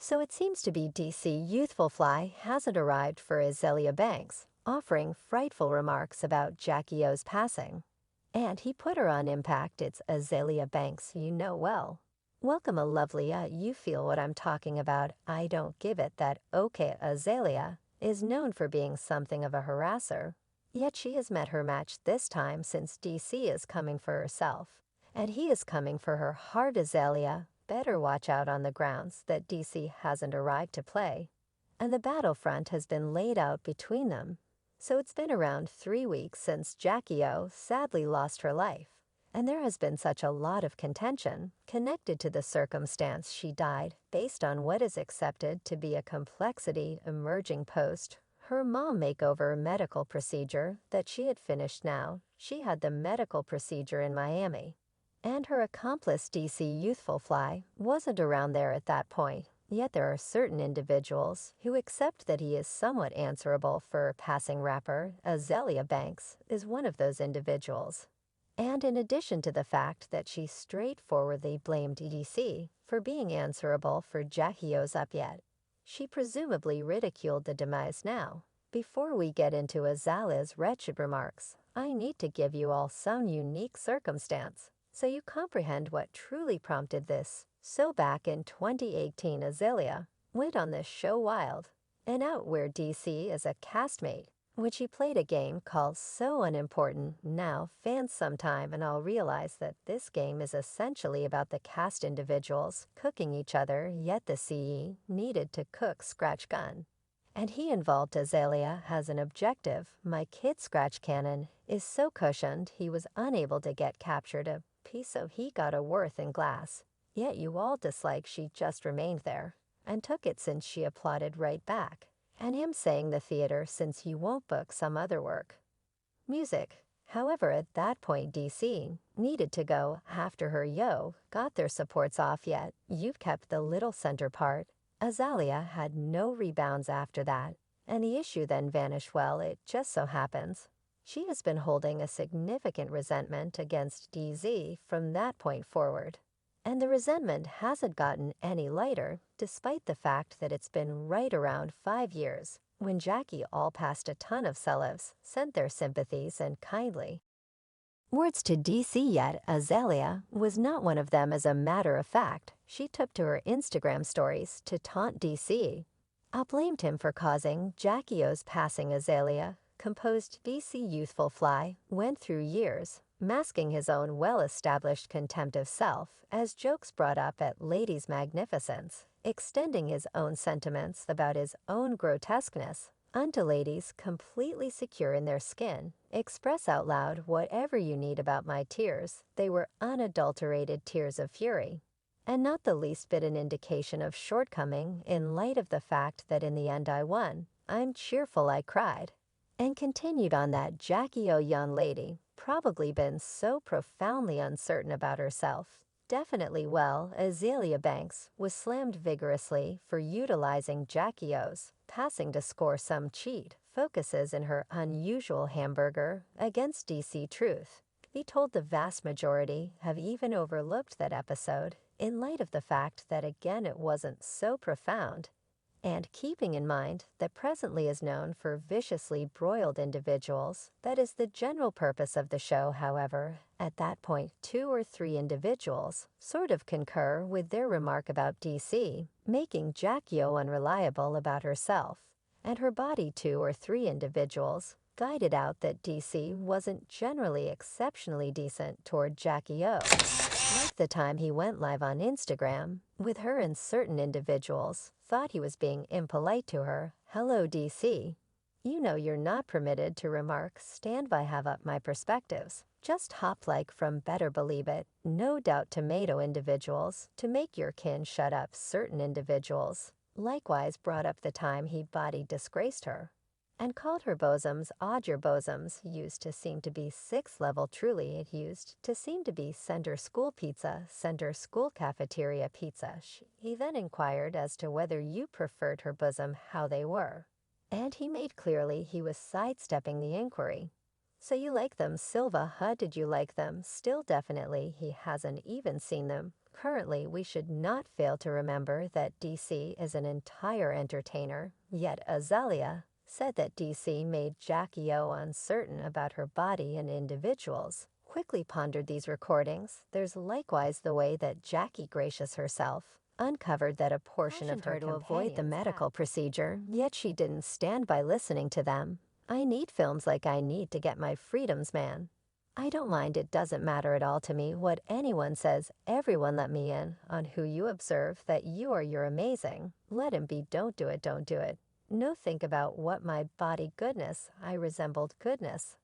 So it seems to be DC Youthful Fly hasn't arrived for Azealia Banks, offering frightful remarks about JackieOh's passing. And he put her on impact, it's Azealia Banks you know well. Welcome a lovely, you feel what I'm talking about, I don't give it that okay Azealia is known for being something of a harasser. Yet she has met her match this time since DC is coming for herself. And he is coming for her heart. Azealia better watch out on the grounds that DC hasn't arrived to play. And the battlefront has been laid out between them. So it's been around 3 weeks since JackieOh sadly lost her life. And there has been such a lot of contention connected to the circumstance she died based on what is accepted to be a complexity emerging post her mom makeover medical procedure that she had finished. Now she had the medical procedure in Miami. And her accomplice DC Youthful Fly wasn't around there at that point, yet there are certain individuals who accept that he is somewhat answerable for passing. Rapper Azealia Banks is one of those individuals. And in addition to the fact that she straightforwardly blamed DC for being answerable for JackieOh's up yet, she presumably ridiculed the demise. Now, before we get into Azalia's wretched remarks, I need to give you all some unique circumstance so you comprehend what truly prompted this. So back in 2018, Azealia went on this show Wild and Out where DC is a castmate, which he played a game called So Unimportant. Now, fans sometime and I'll realize that this game is essentially about the cast individuals cooking each other, yet the CE needed to cook Scratch Gun. And he involved Azealia has an objective. My kid Scratch Cannon is so cushioned he was unable to get captured a piece, so he got a worth in glass. Yet you all dislike she just remained there and took it since she applauded right back. And him saying the theater since you won't book some other work. Music. However, at that point DC needed to go after her. Yo, got their supports off yet. You've kept the little center part. Azealia had no rebounds after that. And the issue then vanished. Well, it just so happens she has been holding a significant resentment against DZ from that point forward. And the resentment hasn't gotten any lighter, despite the fact that it's been right around 5 years, when Jackie all passed a ton of celebs, sent their sympathies and kindly words to DC. Yet Azealia was not one of them. As a matter of fact, she took to her Instagram stories to taunt DC. Blamed him for causing JackieOh's passing. Azealia composed DC Youthful Fly went through years masking his own well-established contempt of self as jokes brought up at Ladies' Magnificence, extending his own sentiments about his own grotesqueness unto ladies completely secure in their skin. Express out loud whatever you need about my tears. They were unadulterated tears of fury, and not the least bit an indication of shortcoming in light of the fact that in the end I won. I'm cheerful, I cried. And continued on that JackieOh young lady probably been so profoundly uncertain about herself. Definitely. Well, Azealia Banks was slammed vigorously for utilizing JackieOh's passing to score some cheat focuses in her unusual hamburger against DC. Truth be told, the vast majority have even overlooked that episode in light of the fact that again it wasn't so profound. And keeping in mind that presently is known for viciously broiled individuals, that is the general purpose of the show. However, at that point 2 or 3 individuals sort of concur with their remark about DC, making JackieOh unreliable about herself and her body. 2 or 3 individuals guided out that DC wasn't generally exceptionally decent toward JackieOh. Like the time he went live on Instagram with her, and certain individuals thought he was being impolite to her. Hello DC. You know you're not permitted to remark stand by have up my perspectives. Just hop like from better believe it. No doubt tomato individuals to make your kin shut up. Certain individuals likewise brought up the time he body disgraced her and called her bosoms odd. Your bosoms used to seem to be 6th level. Truly it used to seem to be center school pizza, center school cafeteria pizza. He then inquired as to whether you preferred her bosom how they were, and he made clearly he was sidestepping the inquiry. So you like them, Silva, huh? Did you like them? Still definitely he hasn't even seen them. Currently, we should not fail to remember that DC is an entire entertainer, yet Azealia said that DC made Jackie O uncertain about her body and individuals. Quickly pondered these recordings. There's likewise the way that Jackie Gracious herself uncovered that a portion of her to avoid the medical procedure, yet she didn't stand by listening to them. I need films like I need to get my freedoms, man. I don't mind, it doesn't matter at all to me what anyone says. Everyone let me in on who you observe that you're amazing. Let him be, don't do it, don't do it. No, think about what my body goodness, I resembled goodness.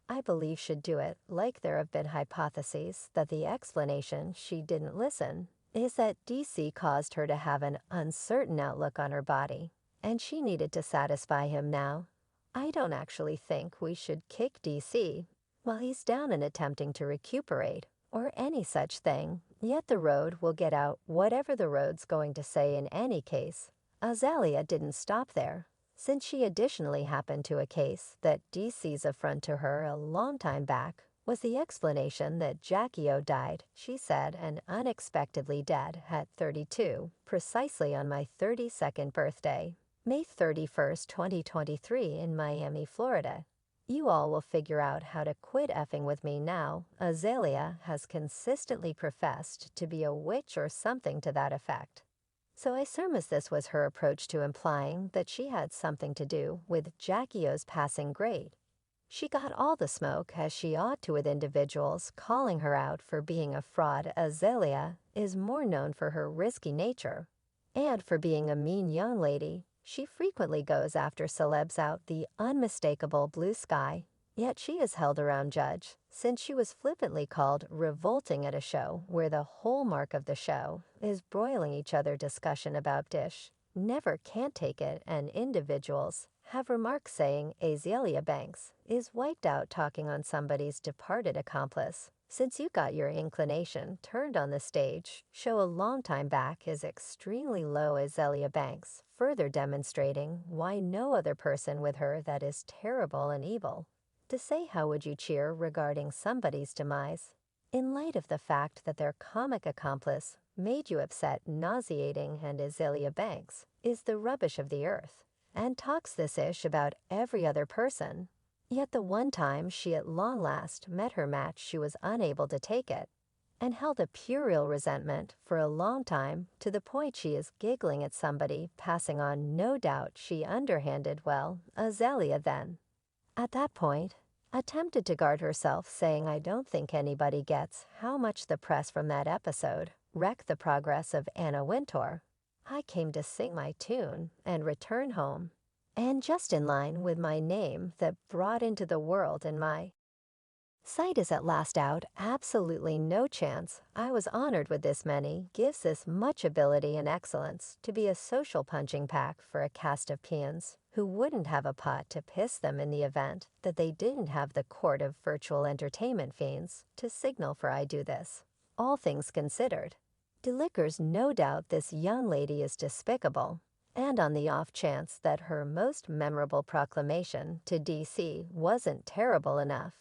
I believe should do it, like there have been hypotheses that the explanation she didn't listen is that DC caused her to have an uncertain outlook on her body, and she needed to satisfy him now. I don't actually think we should kick DC while he's down and attempting to recuperate, or any such thing, yet the road will get out whatever the road's going to say in any case. Azealia didn't stop there, since she additionally happened to a case that DC's affront to her a long time back was the explanation that Jackie O died, she said, and unexpectedly dead at 32, precisely on my 32nd birthday, May 31st, 2023 in Miami, Florida. You all will figure out how to quit effing with me now. Azealia has consistently professed to be a witch or something to that effect. So I surmise this was her approach to implying that she had something to do with Jackie O's passing grade. She got all the smoke, as she ought to, with individuals calling her out for being a fraud. Azealia is more known for her risky nature, and for being a mean young lady. She frequently goes after celebs out the unmistakable blue sky, yet she is held around judge, since she was flippantly called revolting at a show where the whole mark of the show is broiling each other discussion about dish. Never can't take it, and individuals have remarks saying Azealia Banks is wiped out talking on somebody's departed accomplice. Since you got your inclination turned on the stage, show a long time back is extremely low. Azealia Banks, further demonstrating why no other person with her that is terrible and evil. To say how would you cheer regarding somebody's demise, in light of the fact that their comic accomplice made you upset, nauseating, and Azealia Banks is the rubbish of the earth, and talks this ish about every other person. Yet the one time she at long last met her match, she was unable to take it, and held a puerile resentment for a long time, to the point she is giggling at somebody, passing on, no doubt she underhanded. Well, Azealia then, at that point, attempted to guard herself, saying, I don't think anybody gets how much the press from that episode wrecked the progress of Anna Wintour. I came to sing my tune and return home, and just in line with my name that brought into the world, and my sight is at last out. Absolutely no chance. I was honored with this many, gives this much ability and excellence to be a social punching pack for a cast of peons who wouldn't have a pot to piss them in the event that they didn't have the court of virtual entertainment fiends to signal for. I do this, all things considered. Delickers, no doubt this young lady is despicable, and on the off chance that her most memorable proclamation to DC wasn't terrible enough,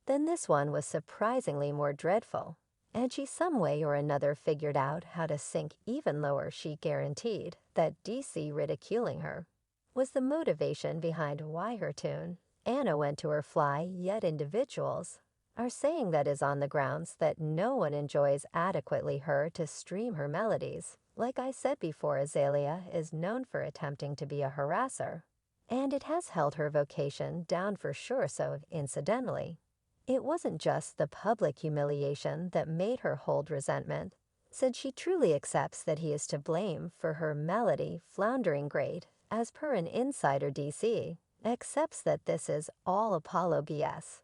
then this one was surprisingly more dreadful, and she some way or another figured out how to sink even lower. She guaranteed that DC ridiculing her was the motivation behind why her tune Anna went to her fly, yet individuals are saying that is on the grounds that no one enjoys adequately her to stream her melodies. Like I said before, Azealia is known for attempting to be a harasser, and it has held her vocation down for sure. So incidentally, it wasn't just the public humiliation that made her hold resentment, since she truly accepts that he is to blame for her melody floundering grade. As per an insider, DC accepts that this is all Apollo BS.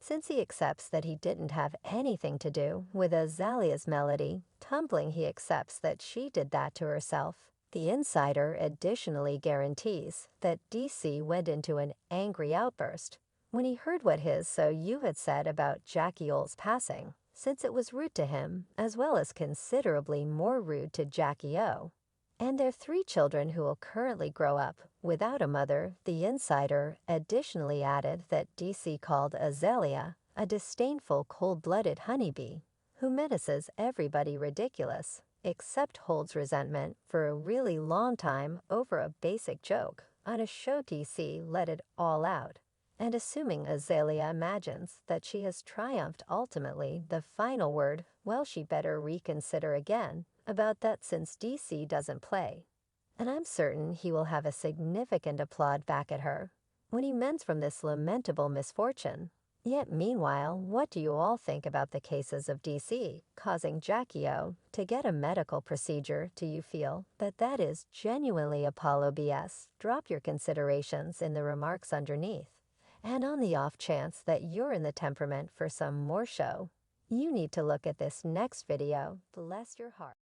Since he accepts that he didn't have anything to do with Azalia's melody tumbling, he accepts that she did that to herself. The insider additionally guarantees that DC went into an angry outburst when he heard what you had said about MsJackyOh's passing, since it was rude to him, as well as considerably more rude to Jackie O and their 3 children who will currently grow up without a mother. The insider additionally added that DC called Azealia a disdainful, cold-blooded honeybee who menaces everybody ridiculous, except holds resentment for a really long time over a basic joke on a show DC let it all out. And assuming Azealia imagines that she has triumphed ultimately, the final word, well, she better reconsider again about that since DC doesn't play. And I'm certain he will have a significant applaud back at her when he mends from this lamentable misfortune. Yet meanwhile, what do you all think about the cases of DC causing JackieO to get a medical procedure? Do you feel that that is genuinely Apollo BS? Drop your considerations in the remarks underneath. And on the off chance that you're in the temperament for some more show, you need to look at this next video. Bless your heart.